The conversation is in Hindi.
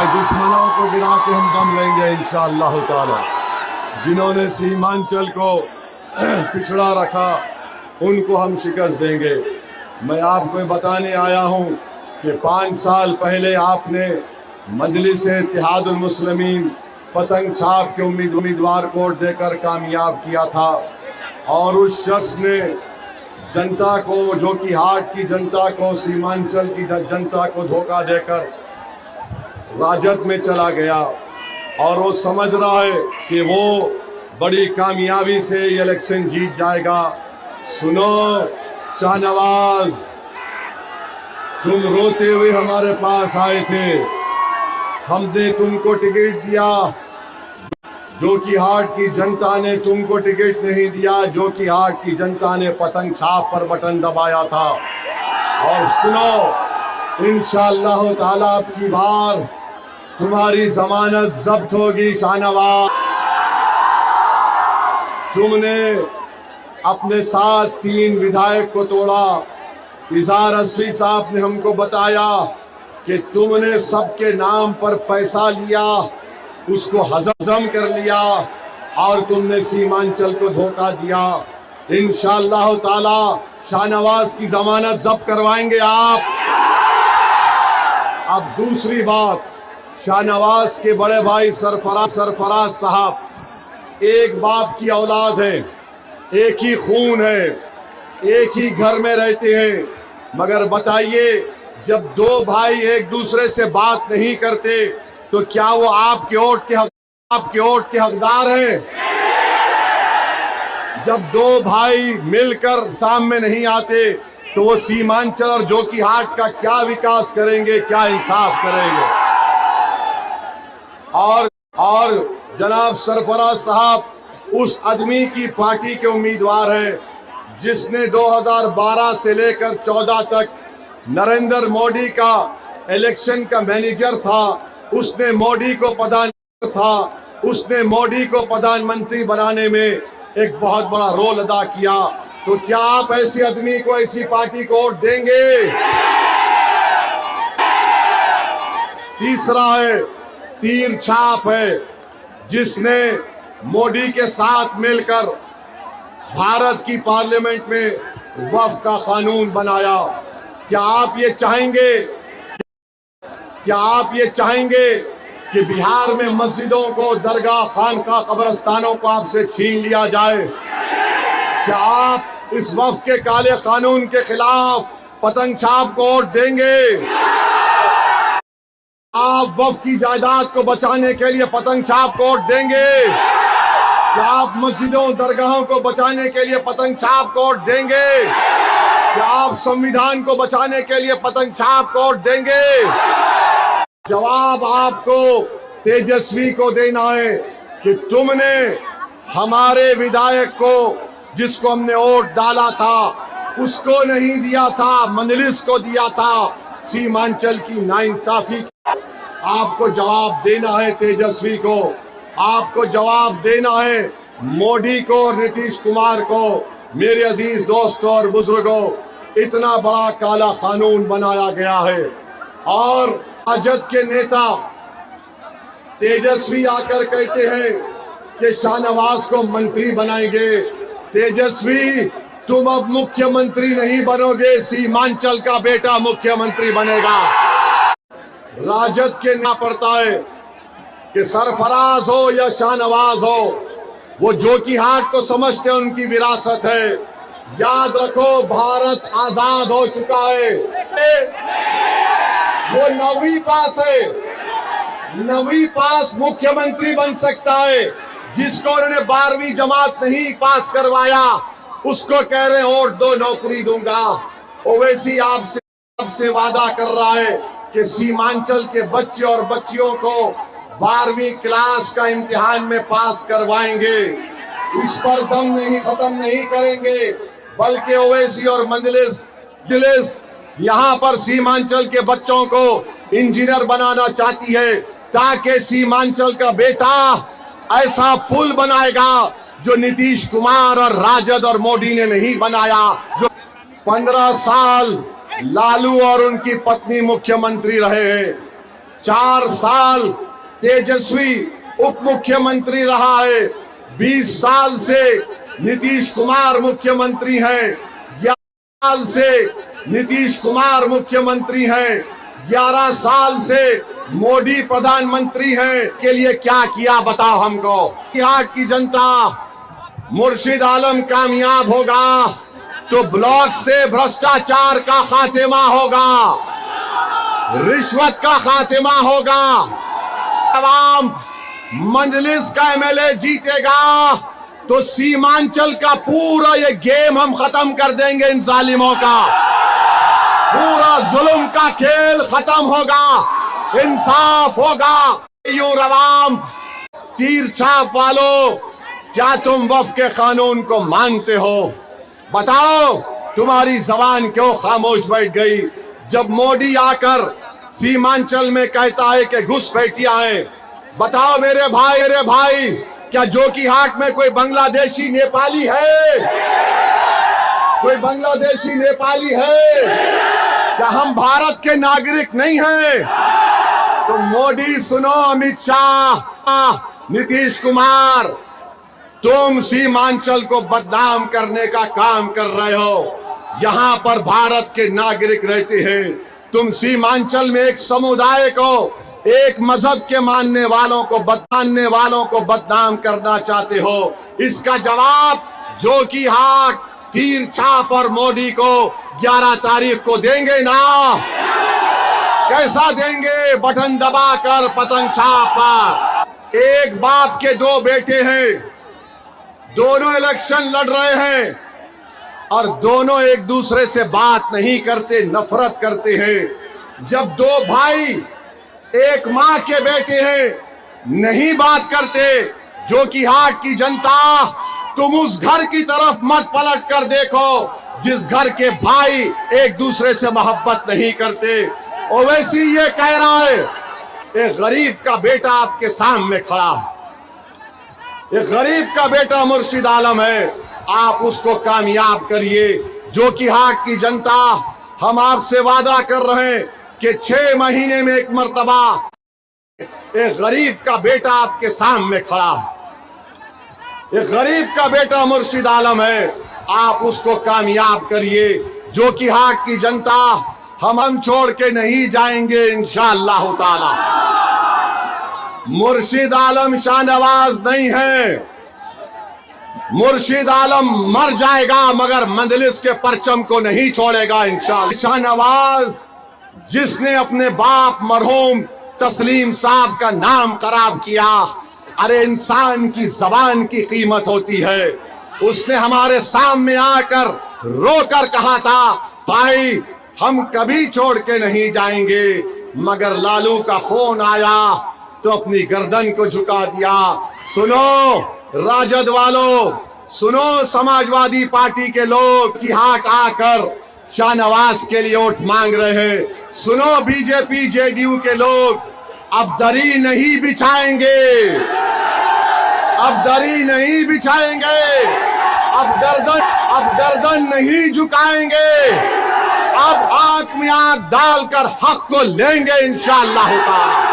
दुश्मनों को गिरा के हम दम लेंगे इंशाअल्लाह ताला। जिन्होंने सीमांचल को पिछड़ा रखा उनको हम शिकस्त देंगे। मैं आपको बताने आया हूं कि 5 साल पहले आपने मजलिस इत्तेहादुल मुस्लिमीन पतंग छाप के उम्मीदवार को वोट देकर कामयाब किया था और उस शख्स ने जनता को, जो कि हाट की जनता को, सीमांचल की जनता को धोखा देकर राजद में चला गया और वो समझ रहा है कि वो बड़ी कामयाबी से ये इलेक्शन जीत जाएगा। सुनो शाहनवाज, तुम रोते हुए हमारे पास आए थे, हमने तुमको टिकट दिया, जो कि हाट की जनता ने तुमको टिकट नहीं दिया, जो कि हाट की जनता ने पतंग छाप पर बटन दबाया था। और सुनो, इंशाअल्लाह ताला अब की बार तुम्हारी जमानत जब्त होगी। शाहनवाज, तुमने अपने साथ 3 विधायक को तोड़ा। इज़हार असफी साहब ने हमको बताया कि तुमने सबके नाम पर पैसा लिया, उसको हजम कर लिया और तुमने सीमांचल को धोखा दिया। इंशाअल्लाह ताला शाहनवाज की जमानत जब्त करवाएंगे आप। अब दूसरी बात, शाहनवाज के बड़े भाई सरफराज साहब एक बाप की औलाद है, एक ही खून है, एक ही घर में रहते हैं, मगर बताइए जब 2 भाई एक दूसरे से बात नहीं करते तो क्या वो आपके वोट के हकदार हैं? जब 2 भाई मिलकर सामने नहीं आते तो वो सीमांचल और जोकीहाट का क्या विकास करेंगे, क्या इंसाफ करेंगे? और जनाब सरफराज साहब उस आदमी की पार्टी के उम्मीदवार हैं जिसने 2012 से लेकर 14 तक नरेंद्र मोदी का इलेक्शन का मैनेजर था। उसने मोदी को उसने मोदी को प्रधानमंत्री बनाने में एक बहुत बड़ा रोल अदा किया। तो क्या आप ऐसे आदमी को, ऐसी पार्टी को वोट देंगे? तीसरा है तीर छाप है, जिसने मोदी के साथ मिलकर भारत की पार्लियामेंट में वक्फ का कानून बनाया। क्या आप ये चाहेंगे कि बिहार में मस्जिदों को, दरगाह, खानका, कब्रिस्तानों को आपसे छीन लिया जाए? क्या आप इस वक्फ के काले कानून के खिलाफ पतंग छाप को वोट देंगे? आप वक्फ की जायदाद को बचाने के लिए पतंग छाप को वोट देंगे? क्या आप मस्जिदों, दरगाहों को बचाने के लिए पतंग छाप को वोट देंगे? क्या आप संविधान को बचाने के लिए पतंग छाप को वोट देंगे? जवाब आपको तेजस्वी को देना है कि तुमने हमारे विधायक को, जिसको हमने वोट डाला था, उसको नहीं दिया था, मजलिस को दिया था। सीमांचल की नाइंसाफी आपको जवाब देना है। तेजस्वी को आपको जवाब देना है। मोदी को और नीतीश कुमार को। मेरे अजीज दोस्तों और बुजुर्गों, इतना बड़ा काला कानून बनाया गया है और राजद के नेता तेजस्वी आकर कहते हैं कि शाहनवाज को मंत्री बनाएंगे। तेजस्वी, तुम अब मुख्यमंत्री नहीं बनोगे, सीमांचल का बेटा मुख्यमंत्री बनेगा। राजद के ना पड़ता है कि सरफराज हो या शाहनवाज हो, वो जोकीहाट को समझते हैं उनकी विरासत है। याद रखो, भारत आजाद हो चुका है। वो 9वीं पास है, 9वीं पास मुख्यमंत्री बन सकता है। जिसको उन्होंने 12वीं जमात नहीं पास करवाया उसको कह रहे वोट दो, नौकरी दूंगा। ओवैसी आपसे वादा कर रहा है कि सीमांचल के बच्चे और बच्चियों को 12वीं क्लास का इम्तिहान में पास करवाएंगे। इस पर दम नहीं, खत्म नहीं करेंगे, बल्कि ओवैसी और मजलिस यहाँ पर सीमांचल के बच्चों को इंजीनियर बनाना चाहती है, ताकि सीमांचल का बेटा ऐसा पुल बनाएगा जो नीतीश कुमार और राजद और मोदी ने नहीं बनाया। जो 15 साल लालू और उनकी पत्नी मुख्यमंत्री रहे हैं, 4 साल तेजस्वी उप मुख्यमंत्री रहा है। 20 साल से नीतीश कुमार मुख्यमंत्री हैं। 11 साल से नीतीश कुमार मुख्यमंत्री हैं। 11 साल से मोदी प्रधानमंत्री हैं। के लिए क्या किया बताओ हमको। यहाँ की जनता, मुर्शिद आलम कामयाब होगा तो ब्लॉक से भ्रष्टाचार का खात्मा होगा, रिश्वत का खात्मा होगा, आवाम मंजलिस का एमएलए जीतेगा तो सीमांचल का पूरा ये गेम हम खत्म कर देंगे। इन जालिमों का पूरा जुल्म का खेल खत्म होगा, इंसाफ होगा। यूर अवाम, तीर छाप वालों, क्या तुम वफ़ के कानून को मानते हो? बताओ, तुम्हारी जबान क्यों खामोश बैठ गई जब मोदी आकर सीमांचल में कहता है कि घुसपैठियां हैं? बताओ मेरे भाई, क्या जोकीहाट में कोई बांग्लादेशी नेपाली है? कोई बांग्लादेशी नेपाली है? क्या हम भारत के नागरिक नहीं हैं? तो मोदी सुनो, अमित शाह, नीतीश कुमार, तुम सीमांचल को बदनाम करने का काम कर रहे हो। यहां पर भारत के नागरिक रहते हैं, तुम सीमांचल में एक समुदाय को, एक मजहब के मानने वालों को बदनाम करना चाहते हो। इसका जवाब जोकीहाट, तीर छाप और मोदी को 11 तारीख को देंगे ना। कैसा देंगे? बटन दबाकर, पतंग छाप पर। एक बाप के 2 बेटे हैं, दोनों इलेक्शन लड़ रहे हैं और दोनों एक दूसरे से बात नहीं करते, नफरत करते हैं। जब 2 भाई एक मां के बेटे हैं, नहीं बात करते। जोकीहाट की जनता, तुम उस घर की तरफ मत पलट कर देखो जिस घर के भाई एक दूसरे से मोहब्बत नहीं करते। ओवैसी ये कह रहा है, एक गरीब का बेटा आपके सामने खड़ा है, एक गरीब का बेटा मुर्शिद आलम है, आप उसको कामयाब करिए। जोकीहाट की जनता, हम आपसे वादा कर रहे हैं कि 6 महीने में एक मर्तबा एक गरीब का बेटा आपके सामने खड़ा है, एक गरीब का बेटा मुर्शिद आलम है, आप उसको कामयाब करिए। जोकीहाट की जनता, हम छोड़ के नहीं जाएंगे इंशाअल्लाह ताला। मुर्शिद आलम शाहनवाज नहीं है। मुर्शिद आलम मर जाएगा मगर मंजलिस के परचम को नहीं छोड़ेगा इंशाअल्लाह। शाहनवाज जिसने अपने बाप मरहूम तस्लीम साहब का नाम खराब किया, अरे इंसान की जबान की कीमत होती है। उसने हमारे सामने आकर रोकर कहा था, भाई हम कभी छोड़ के नहीं जाएंगे, मगर लालू का फोन आया तो अपनी गर्दन को झुका दिया। सुनो राजद वालों, सुनो समाजवादी पार्टी के लोग की हाथ आकर शाहनवाज के लिए वोट मांग रहे हैं। सुनो बीजेपी जेडीयू के लोग, अब दरी नहीं बिछाएंगे, अब दरी नहीं बिछाएंगे, अब गर्दन नहीं झुकाएंगे, अब आंख में आंख डालकर हक को लेंगे इंशाअल्लाह ताला।